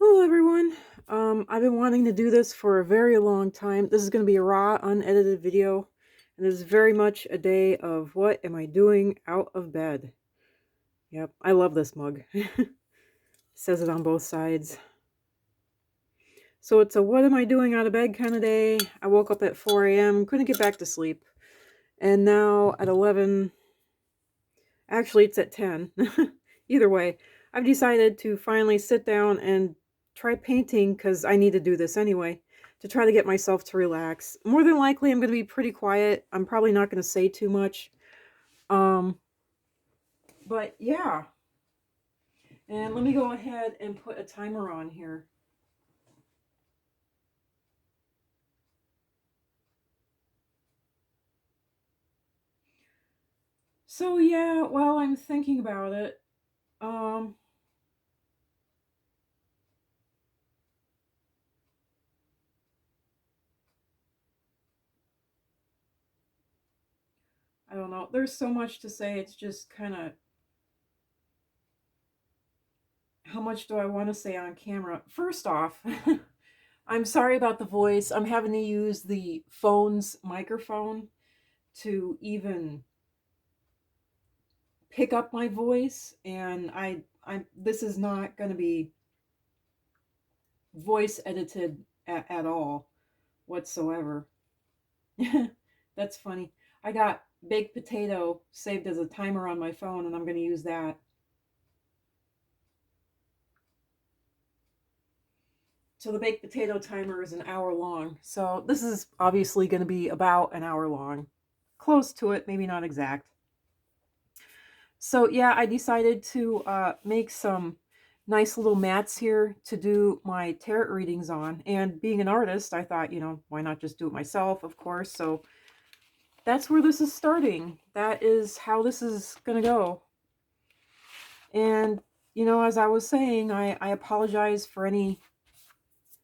Hello everyone. I've been wanting to do this for a very long time. This is going to be a raw, unedited video, and this is very much a day of what am I doing out of bed. Yep, I love this mug. Says it on both sides. So it's a what am I doing out of bed kind of day. I woke up at 4 a.m., couldn't get back to sleep, and now at 11, actually it's at 10. Either way, I've decided to finally sit down and try painting because I need to do this anyway to try to get myself to relax. More than likely, I'm going to be pretty quiet. I'm probably not going to say too much. Um, but yeah. And let me go ahead and put a timer on here. So yeah, while I'm thinking about it, um, I don't know. There's so much to say. It's just kind of how much do I want to say on camera? First off, I'm sorry about the voice. I'm having to use the phone's microphone to even pick up my voice, and I this is not going to be voice edited at all whatsoever. That's funny. I got baked potato saved as a timer on my phone, and I'm going to use that. So the baked potato timer is an hour long. So this is obviously going to be about an hour long. Close to it, maybe not exact. So yeah, I decided to make some nice little mats here to do my tarot readings on. And being an artist, I thought, why not just do it myself, of course. So that's where this is starting. That is how this is going to go. And, as I was saying, I apologize for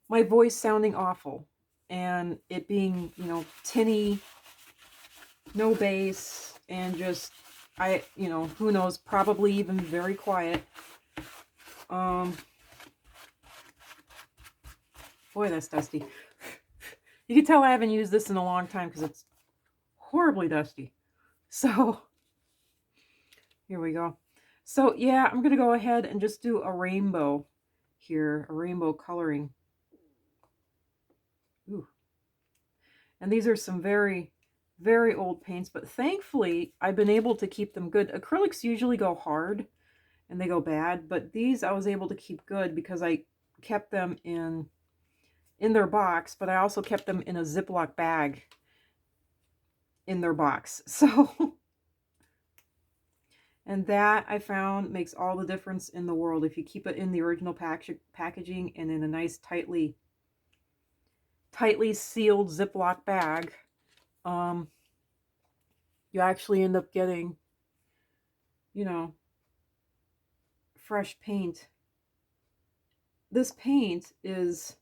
my voice sounding awful and it being, tinny, no bass, and just, who knows, probably even very quiet. Boy, that's dusty. You can tell I haven't used this in a long time because it's horribly dusty. So, here we go. So, yeah, I'm going to go ahead and just do a rainbow here, a rainbow coloring. Ooh. And these are some very, very old paints, but thankfully I've been able to keep them good. Acrylics usually go hard and they go bad, but these I was able to keep good because I kept them in their box, but I also kept them in a Ziploc bag in their box. So, and that I found makes all the difference in the world. If you keep it in the original packaging and in a nice tightly sealed Ziploc bag, you actually end up getting, fresh paint. This paint is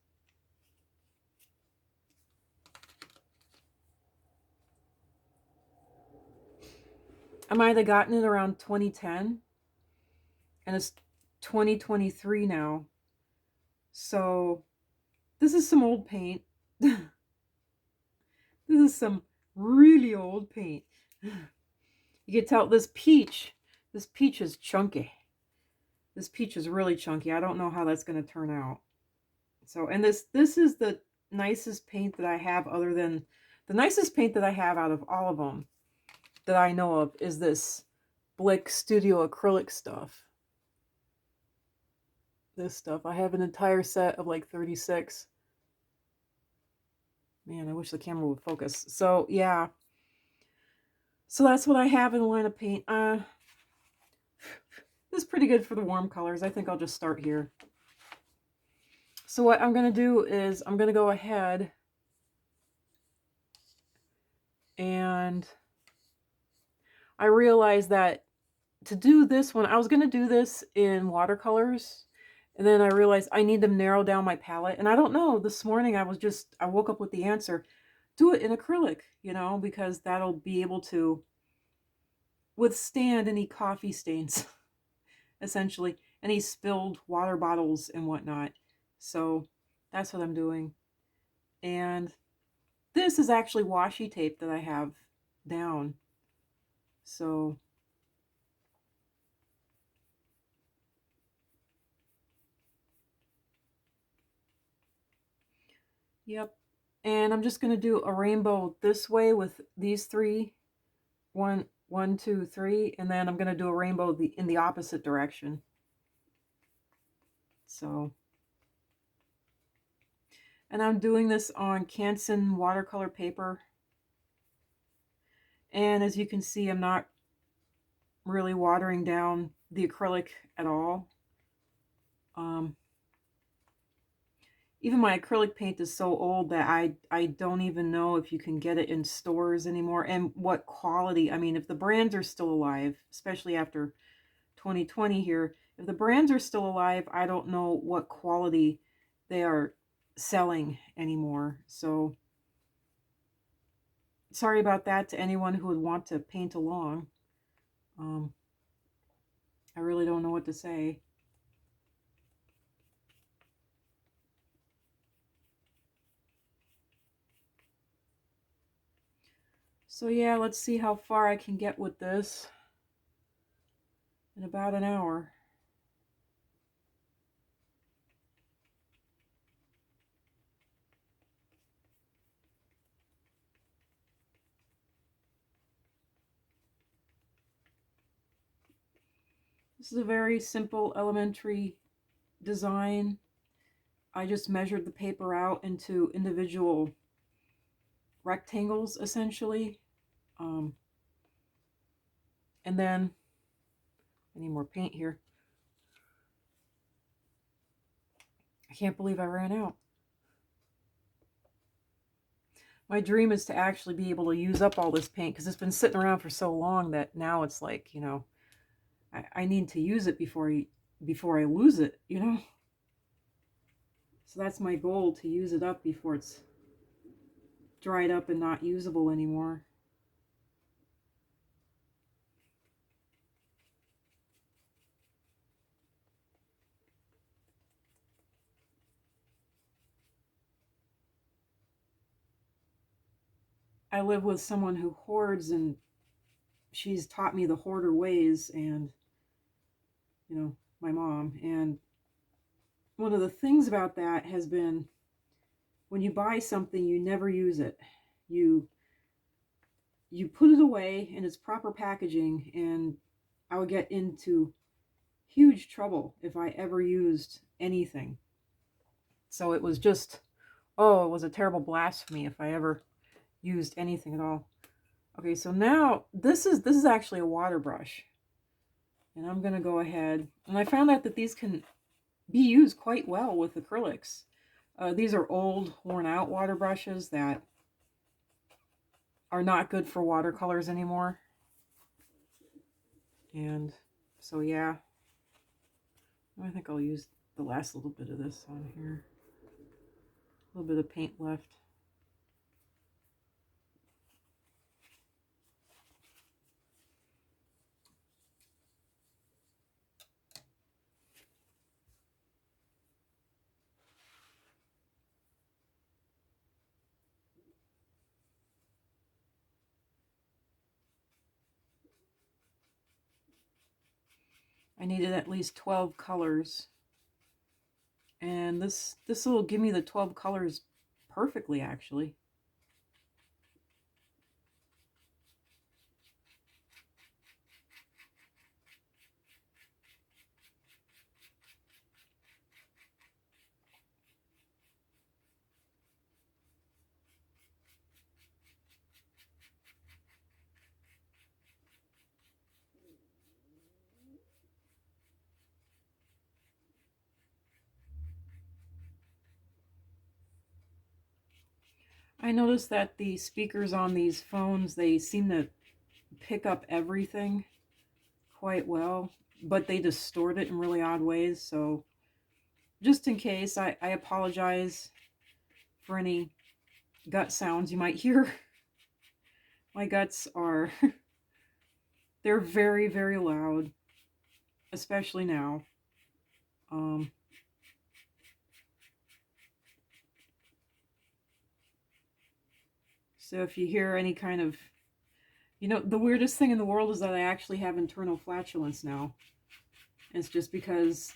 I might have gotten it around 2010 and it's 2023 now. So this is some old paint. This is some really old paint. You can tell this peach is chunky. This peach is really chunky. I don't know how that's going to turn out. So, and this is the nicest paint that I have, other than the nicest paint that I have out of all of them that I know of is this Blick Studio acrylic stuff. This stuff. I have an entire set of like 36. Man, I wish the camera would focus. So, yeah. So that's what I have in the line of paint. This is pretty good for the warm colors. I think I'll just start here. So what I'm going to do is I'm going to go ahead and I realized that to do this one, I was going to do this in watercolors. And then I realized I need to narrow down my palette. And I don't know, this morning I woke up with the answer. Do it in acrylic, because that'll be able to withstand any coffee stains, essentially, any spilled water bottles and whatnot. So that's what I'm doing. And this is actually washi tape that I have down. So yep. And I'm just going to do a rainbow this way with these three. One, two, three. And then I'm going to do a rainbow in the opposite direction. So, and I'm doing this on Canson watercolor paper. And as you can see, I'm not really watering down the acrylic at all. Even my acrylic paint is so old that I don't even know if you can get it in stores anymore and what quality. I mean, if the brands are still alive, especially after 2020 here, if the brands are still alive, I don't know what quality they are selling anymore. So sorry about that to anyone who would want to paint along. I really don't know what to say. So yeah, let's see how far I can get with this in about an hour. This is a very simple elementary design. I just measured the paper out into individual rectangles essentially. And then I need more paint here. I can't believe I ran out. My dream is to actually be able to use up all this paint because it's been sitting around for so long that now it's like, you know, I need to use it before I lose it, you know? So that's my goal, to use it up before it's dried up and not usable anymore. I live with someone who hoards, and she's taught me the hoarder ways, and, you know, my mom. And one of the things about that has been, when you buy something, you never use it. You put it away in its proper packaging, and I would get into huge trouble if I ever used anything. So it was just, oh, it was a terrible blasphemy if I ever used anything at all. Okay, so now this is actually a water brush. And I'm going to go ahead, and I found out that these can be used quite well with acrylics. These are old, worn out water brushes that are not good for watercolors anymore. And so yeah, I think I'll use the last little bit of this on here. A little bit of paint left. I needed at least 12 colors. And this will give me the 12 colors perfectly, actually. I noticed that the speakers on these phones, they seem to pick up everything quite well, but they distort it in really odd ways. So just in case, I apologize for any gut sounds you might hear. My guts are, they're very, very loud, especially now. So if you hear any kind of, the weirdest thing in the world is that I actually have internal flatulence now. It's just because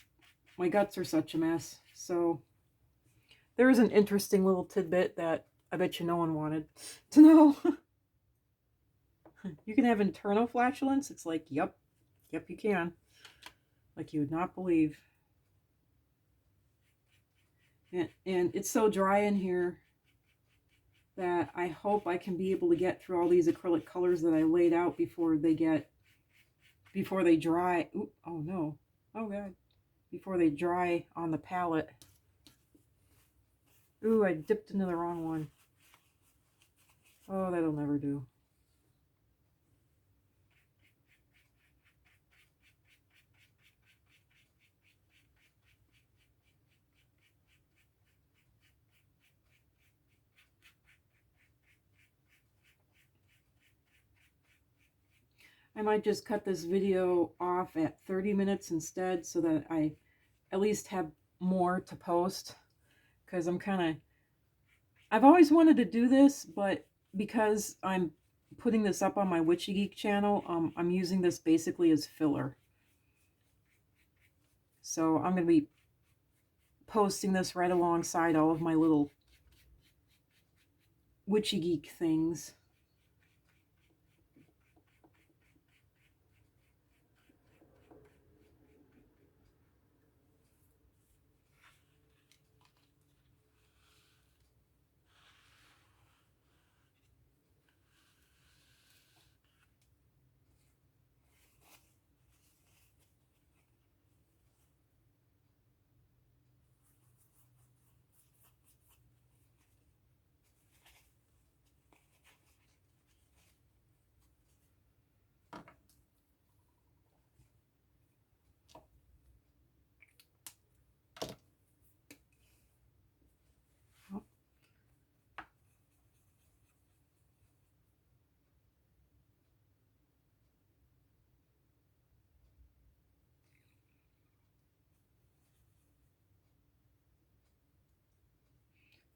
my guts are such a mess. So there is an interesting little tidbit that I bet you no one wanted to know. You can have internal flatulence? It's like, yep, you can. Like you would not believe. And it's so dry in here that I hope I can be able to get through all these acrylic colors that I laid out before they dry. Ooh, oh no. Oh God. Before they dry on the palette. Ooh, I dipped into the wrong one. Oh, that'll never do. I might just cut this video off at 30 minutes instead so that I at least have more to post, because I've always wanted to do this, but because I'm putting this up on my Witchy Geek channel, I'm using this basically as filler. So I'm going to be posting this right alongside all of my little Witchy Geek things.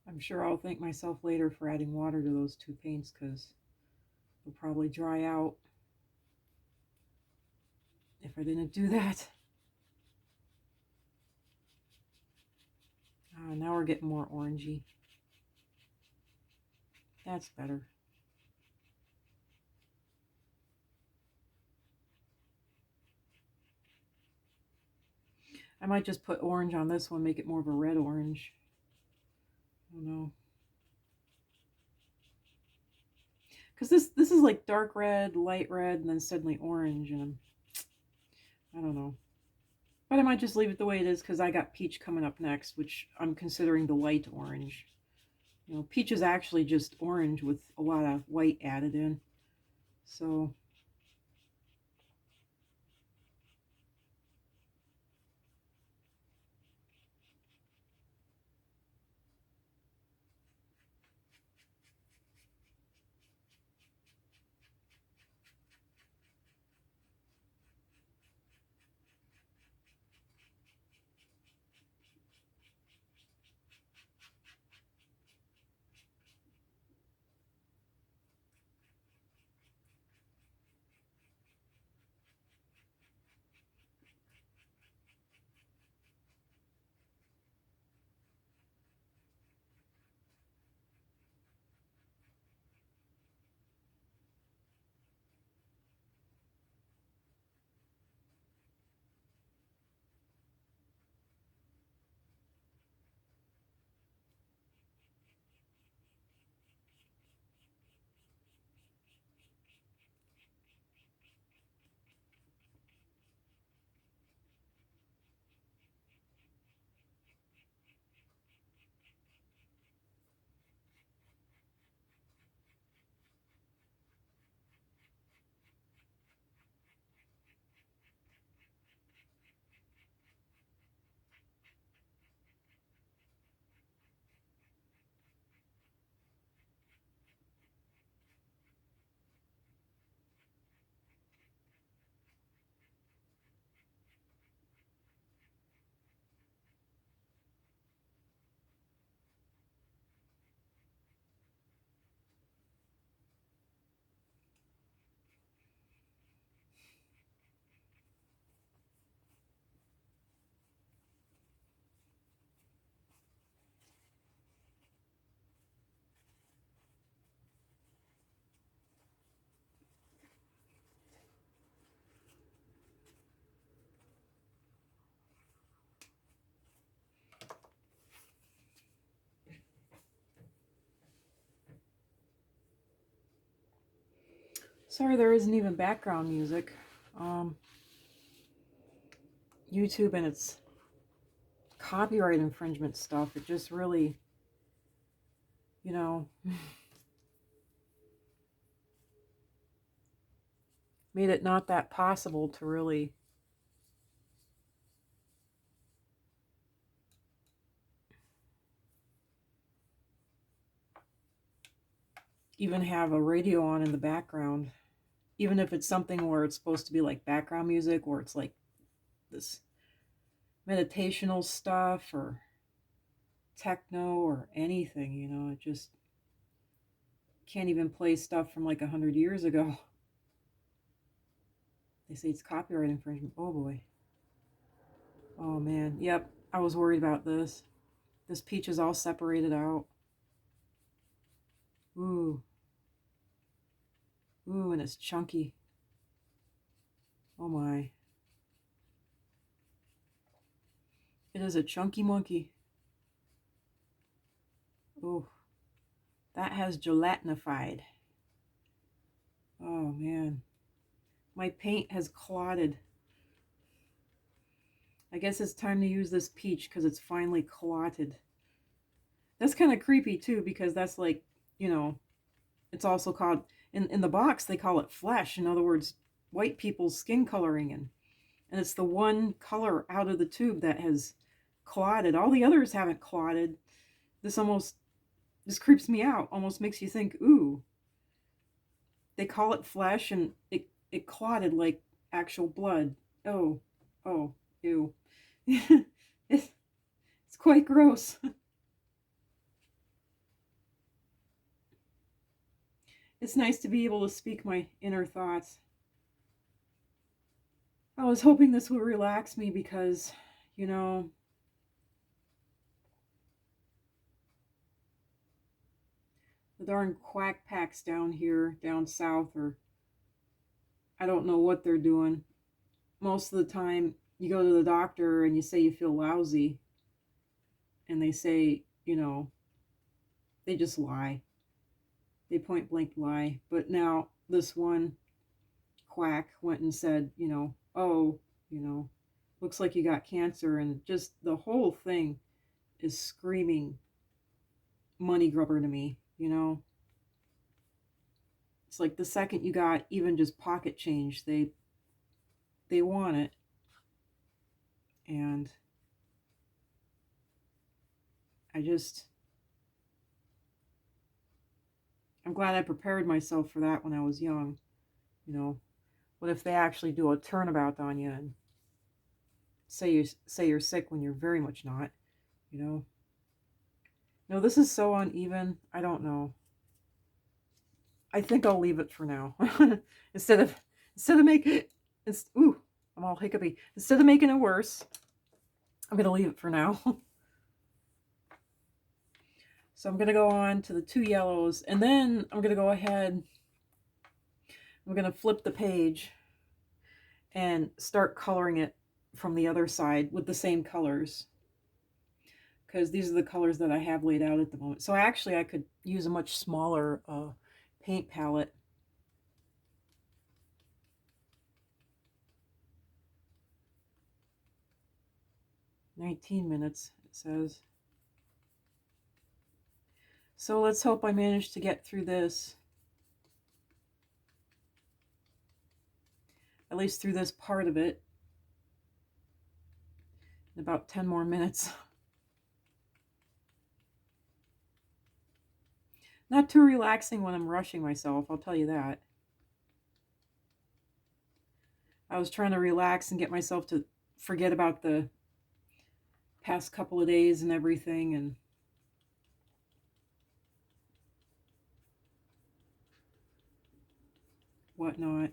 I'm sure I'll thank myself later for adding water to those two paints, because they'll probably dry out if I didn't do that. Now we're getting more orangey. That's better. I might just put orange on this one, make it more of a red orange. I don't know. Because this is like dark red, light red, and then suddenly orange, and I don't know. But I might just leave it the way it is, because I got peach coming up next, which I'm considering the light orange. Peach is actually just orange with a lot of white added in. So sorry there isn't even background music. YouTube and its copyright infringement stuff, it just really, you know, made it not that possible to really even have a radio on in the background. Even if it's something where it's supposed to be like background music, or it's like this meditational stuff or techno or anything, you know, it just can't even play stuff from like 100 years ago. They say it's copyright infringement. Oh boy. Oh man. Yep. I was worried about this. This peach is all separated out. Ooh. Ooh, and it's chunky. Oh my. It is a chunky monkey. Ooh. That has gelatinified. Oh man. My paint has clotted. I guess it's time to use this peach because it's finally clotted. That's kind of creepy too, because that's like, you know, it's also called, in the box, they call it flesh. In other words, white people's skin coloring. And it's the one color out of the tube that has clotted. All the others haven't clotted. This creeps me out. Almost makes you think, ooh, they call it flesh and it clotted like actual blood. Oh, oh, ew. it's quite gross. It's nice to be able to speak my inner thoughts. I was hoping this would relax me because, you know, the darn quack packs down here, down south, or I don't know what they're doing. Most of the time, you go to the doctor and you say you feel lousy, and they say, you know, they just lie. They point blank lie. But now this one quack went and said, you know, oh, you know, looks like you got cancer, and just the whole thing is screaming money grubber to me, you know. It's like the second you got even just pocket change, they want it. And I'm glad I prepared myself for that when I was young. You know, what if they actually do a turnabout on you and say you're sick when you're very much not, you know? No, this is so uneven. I don't know. I think I'll leave it for now. instead of making it, ooh, I'm all hiccupy. Instead of making it worse, I'm going to leave it for now. So I'm going to go on to the 2 yellows, and then I'm going to go ahead, I'm going to flip the page and start coloring it from the other side with the same colors, because these are the colors that I have laid out at the moment. So actually I could use a much smaller paint palette. "19 minutes," it says. So let's hope I manage to get through this. At least through this part of it. In about 10 more minutes. Not too relaxing when I'm rushing myself, I'll tell you that. I was trying to relax and get myself to forget about the past couple of days and everything, and whatnot.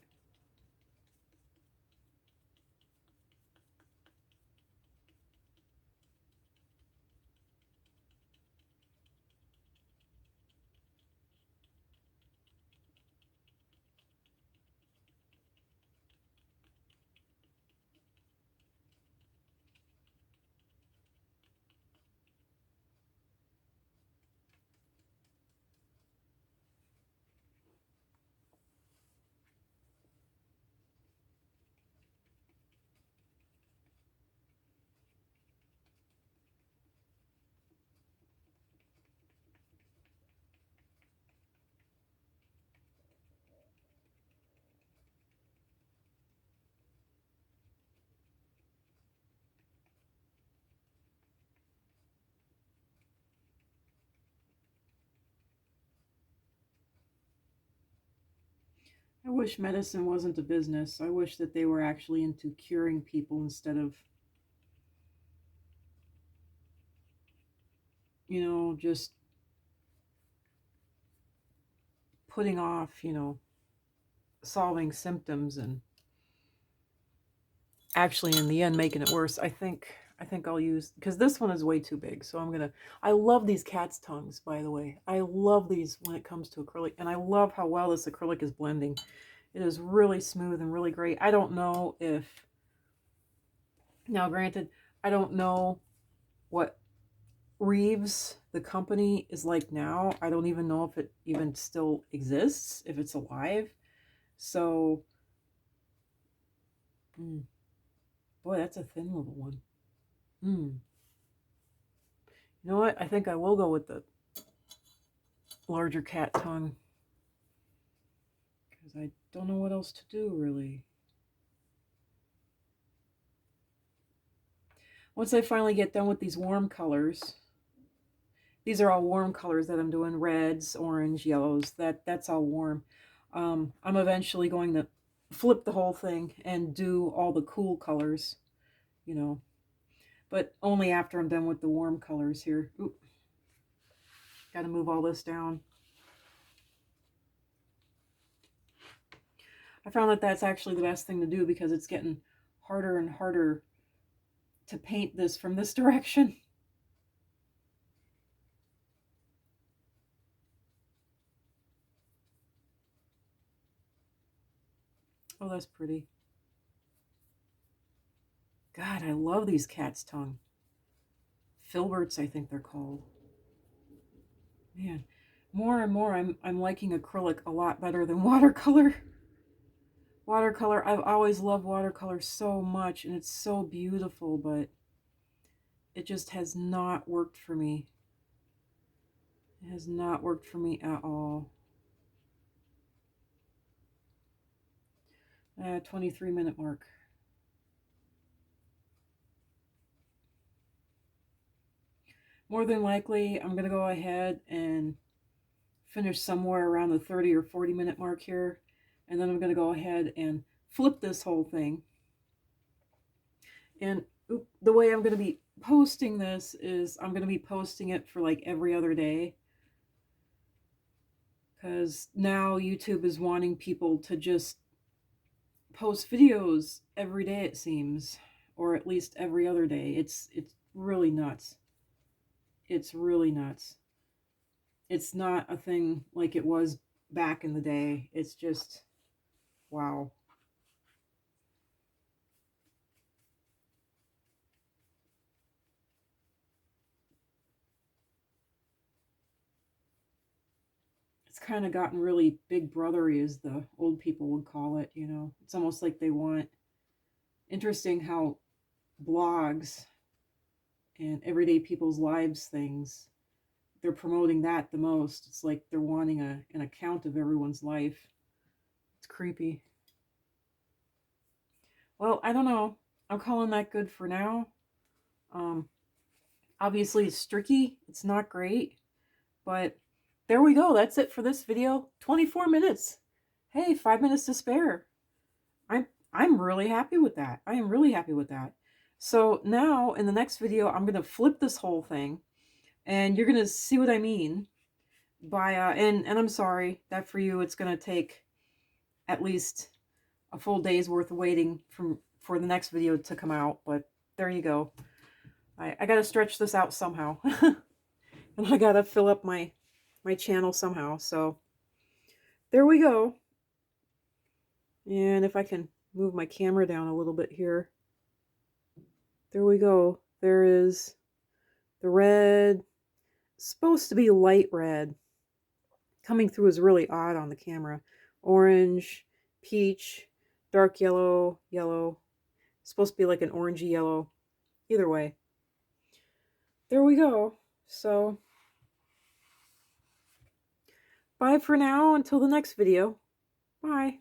I wish medicine wasn't a business. I wish that they were actually into curing people instead of, just putting off, solving symptoms and actually in the end making it worse. I think I'll use, because this one is way too big, so I love these cat's tongues, by the way. I love these when it comes to acrylic, and I love how well this acrylic is blending. It is really smooth and really great. I don't know if, now granted, I don't know what Reeves, the company, is like now. I don't even know if it even still exists, if it's alive. So, boy, that's a thin little one. You know what? I think I will go with the larger cat tongue, because I don't know what else to do, really. Once I finally get done with these warm colors, these are all warm colors that I'm doing, reds, orange, yellows, that's all warm. I'm eventually going to flip the whole thing and do all the cool colors, but only after I'm done with the warm colors here. Oop, got to move all this down. I found that that's actually the best thing to do, because it's getting harder and harder to paint this from this direction. Oh, that's pretty. God, I love these cat's tongue. Filberts, I think they're called. Man, more and more I'm liking acrylic a lot better than watercolor. Watercolor, I've always loved watercolor so much, and it's so beautiful, but it just has not worked for me. It has not worked for me at all. 23-minute mark. More than likely, I'm going to go ahead and finish somewhere around the 30 or 40-minute mark here. And then I'm going to go ahead and flip this whole thing. And the way I'm going to be posting this is I'm going to be posting it for like every other day. Because now YouTube is wanting people to just post videos every day, it seems. Or at least every other day. It's really nuts. It's really nuts. It's not a thing like it was back in the day. It's just, wow. It's kind of gotten really big brothery, as the old people would call it, It's almost like they want, interesting how blogs and everyday people's lives things, they're promoting that the most. It's like they're wanting an account of everyone's life. It's creepy. Well, I don't know. I'm calling that good for now. Um, Obviously, it's tricky. It's not great. But there we go. That's it for this video. 24 minutes. Hey, 5 minutes to spare. I'm really happy with that. I am really happy with that. So now in the next video, I'm going to flip this whole thing, and you're going to see what I mean by, and I'm sorry that for you, it's going to take at least a full day's worth of waiting for the next video to come out. But there you go. I got to stretch this out somehow. And I got to fill up my channel somehow. So there we go. And if I can move my camera down a little bit here. There we go. There is the red. Supposed to be light red. Coming through is really odd on the camera. Orange, peach, dark yellow, yellow. Supposed to be like an orangey yellow. Either way. There we go. So, bye for now until the next video. Bye.